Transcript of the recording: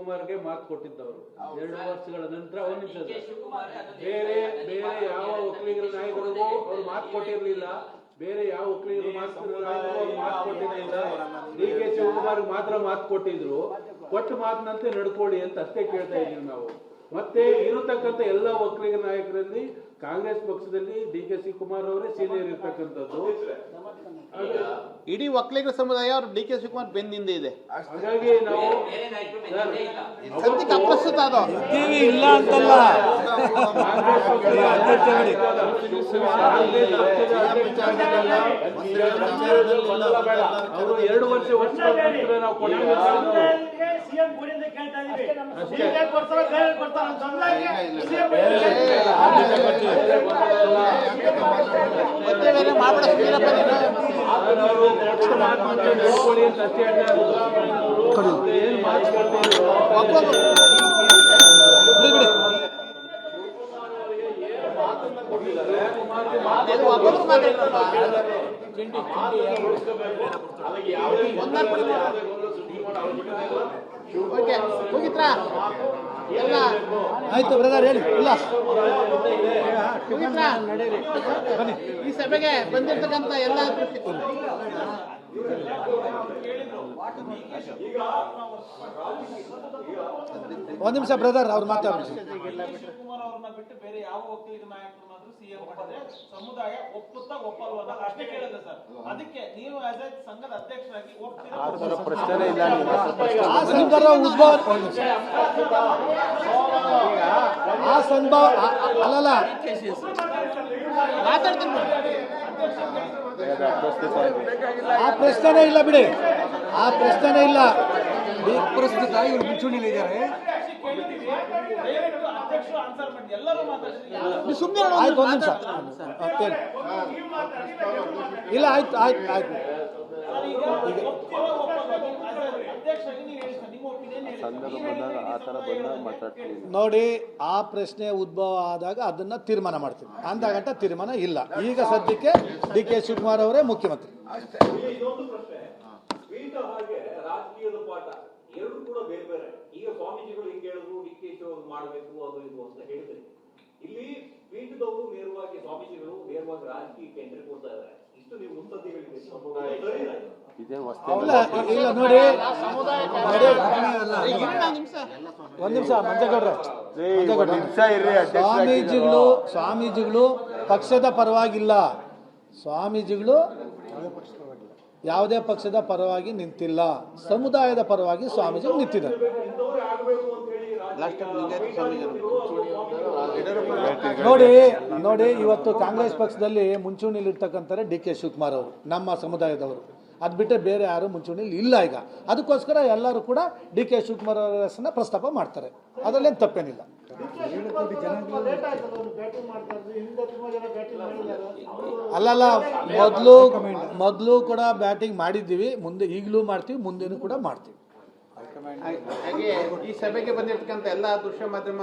ಶಿವಕುಮಾರ್ಗೆ ಮಾತು ಕೊಟ್ಟಿದ್ದವರು 2 ವರ್ಷಗಳ ನಂತರ. ಒಂದು ನಿಮಿಷ, ಬೇರೆ ಬೇರೆ ಯಾವ ಒಕ್ಕಲಿಗರ ನಾಯಕರಿಗೂ ಅವ್ರು ಮಾತು ಕೊಟ್ಟಿರ್ಲಿಲ್ಲ. ಬೇರೆ ಯಾವ ಒಕ್ಕಲಿಗರು ಮಾತು ಕೊಟ್ಟಿರಲಿಲ್ಲ. ಡಿ.ಕೆ. ಶಿವಕುಮಾರ್ ಮಾತ್ರ ಮಾತು ಕೊಟ್ಟಿದ್ರು. ಕೊಟ್ಟ ಮಾತಿನಂತೆ ನಡ್ಕೊಳ್ಳಿ ಅಂತ ಅಷ್ಟೇ ಕೇಳ್ತಾ ಇದ್ದೀವಿ ನಾವು. ಮತ್ತೆ ಇರತಕ್ಕಂಥ ಎಲ್ಲ ಒಕ್ಕಲಿಗರ ನಾಯಕರಲ್ಲಿ ಕಾಂಗ್ರೆಸ್ ಪಕ್ಷದಲ್ಲಿ ಡಿ.ಕೆ. ಶಿವಕುಮಾರ್ ಅವರೇ ಸೀನಿಯರ್ ಇರ್ತಕ್ಕಂಥದ್ದು. ಇಡೀ ಒಕ್ಕಲಿಗರ ಸಮುದಾಯ ಅವರು ಡಿ.ಕೆ. ಶಿವಕುಮಾರ್ ಬೆನ್ನಿಂದ ಇದೆ. ಹಾಗಾಗಿ ನಾವು ಸದ್ಯಕ್ಕೆ ಅಪ್ರಸ್ತುತ ಅದು ಇಲ್ಲ ಅಂತಲ್ಲ. ಅವರು 2 ವರ್ಷ ನಾವು ಕೊಟ್ಟಿದ್ದೀವಿ. ಮುಗಿತ್ರಾ ಎಲ್ಲ ಆಯ್ತು ಬ್ರದರ್, ಹೇಳಿ. ಇಲ್ಲ ಮುಗಿತ್ರಾ? ಈ ಸಭೆಗೆ ಬಂದಿರ್ತಕ್ಕಂಥ ಎಲ್ಲ ಒಂದ್ ನಿಮಿಷ ಬ್ರದರ್, ಅವ್ರು ಮಾತಾಡ್ತಾರೆ. ಶಿವಕುಮಾರ್ ಅವ್ರನ್ನ ಬಿಟ್ಟು ಬೇರೆ ಯಾವ ಒಕ್ಕಲಿಗ ನಾಯಕರನ್ನಾದ್ರೂ ಸಿಎಂ ಮಾಡಿದ್ರೆ ಸಮುದಾಯ ಒಪ್ಪುತ್ತಾ ಒಪ್ಪಲ್ವಾ ಅಂತ ಅಷ್ಟೇ ಕೇಳಿದ್ರೆ ಸರ್. ಅದಕ್ಕೆ ನೀವು ಆಸ್ ಎ ಸಂಘದ ಅಧ್ಯಕ್ಷರಾಗಿ ಒಪ್ತೀರಾ? ಪ್ರಶ್ನೆ ಇಲ್ಲ. ಆ ಸಂದರ್ಭ ಉದ್ಭವ ಆ ಸಂಭವ ಅಲ್ಲಲ್ಲ, ಆ ಪ್ರಶ್ನೆನೇ ಇಲ್ಲ ಬಿಡಿ, ಆ ಪ್ರಶ್ನೆನೇ ಇಲ್ಲ. ಪ್ರಸ್ತುತ ಇವರು ಮುಂಚೂಣಿಲಿ ಇದ್ದಾರೆ. ಆಯ್ತು, ಒಂದ್ ನಿಮಿಷ. ಇಲ್ಲ, ಆಯ್ತು ಆಯ್ತು ಆಯ್ತು. ನೋಡಿ, ಆ ಪ್ರಶ್ನೆ ಉದ್ಭವ ಆದಾಗ ಅದನ್ನ ತೀರ್ಮಾನ ಮಾಡ್ತೀವಿ. ಅಂದಾಗಂಟ ತೀರ್ಮಾನ ಇಲ್ಲ. ಈಗ ಸದ್ಯಕ್ಕೆ ಡಿ.ಕೆ. ಶಿವಕುಮಾರ್ ಅವರೇ ಮುಖ್ಯಮಂತ್ರಿ. ರಾಜಕೀಯದ ಪಾಠ ಎರಡು ಕೂಡ ಬೇರೆ ಬೇರೆ. ಈಗ ಸ್ವಾಮೀಜಿಗಳು ಹಿಂಗೆ ಹೇಳಿದ್ರು, ಡಿ.ಕೆ. ಶಿವಕುಮಾರ್ ಮಾಡಬೇಕು ಅದು ಇದು ಅಂತ ಹೇಳಿದ್ರೆ, ಇಲ್ಲಿ ಪೀಠದವರು ನೇರವಾಗಿ ಸ್ವಾಮೀಜಿಗಳು ನೇರವಾಗಿ ರಾಜಕೀಯಕ್ಕೆ ಎಂಟ್ರಿ ಕೊಡ್ತಾ ಇದ್ದಾರೆ. ಇಷ್ಟು ನೀವು ಮುಂದೆ ಹೇಳಿದ್ರೆ ಇಲ್ಲ ನೋಡಿ, ಒಂದ್ ನಿಮಿಷ ಮಂಜೇಗೌಡ್ರೆ, ಸ್ವಾಮೀಜಿಗಳು ಪಕ್ಷದ ಪರವಾಗಿಲ್ಲ. ಸ್ವಾಮೀಜಿಗಳು ಯಾವುದೇ ಪಕ್ಷದ ಪರವಾಗಿ ನಿಂತಿಲ್ಲ, ಸಮುದಾಯದ ಪರವಾಗಿ ಸ್ವಾಮೀಜಿಗಳು ನಿಂತಿದ್ದಾರೆ. ನೋಡಿ ಇವತ್ತು ಕಾಂಗ್ರೆಸ್ ಪಕ್ಷದಲ್ಲಿ ಮುಂಚೂಣಿಲಿರ್ತಕ್ಕಂಥ ಡಿ.ಕೆ. ಶಿವಕುಮಾರ್ ಅವರು ನಮ್ಮ ಸಮುದಾಯದವರು. ಅದು ಬಿಟ್ಟರೆ ಬೇರೆ ಯಾರು ಮುಂಚೂಣಿಲಿ ಇಲ್ಲ. ಈಗ ಅದಕ್ಕೋಸ್ಕರ ಎಲ್ಲರೂ ಕೂಡ ಡಿ.ಕೆ. ಶಿವಕುಮಾರ್ ಅವರ ಹೆಸರನ್ನ ಪ್ರಸ್ತಾಪ ಮಾಡ್ತಾರೆ. ಅದರಲ್ಲೇನು ತಪ್ಪೇನಿಲ್ಲ. ಅಲ್ಲಲ್ಲ, ಮೊದಲು ಕೂಡ ಬ್ಯಾಟಿಂಗ್ ಮಾಡಿದ್ದೀವಿ, ಮುಂದೆ ಈಗಲೂ ಮಾಡ್ತೀವಿ, ಮುಂದೆನೂ ಕೂಡ ಮಾಡ್ತೀವಿ. ಈ ಸಭೆಗೆ ಬಂದಿರ್ತಕ್ಕಂಥ ಎಲ್ಲ ದೃಶ್ಯ ಮಾಧ್ಯಮ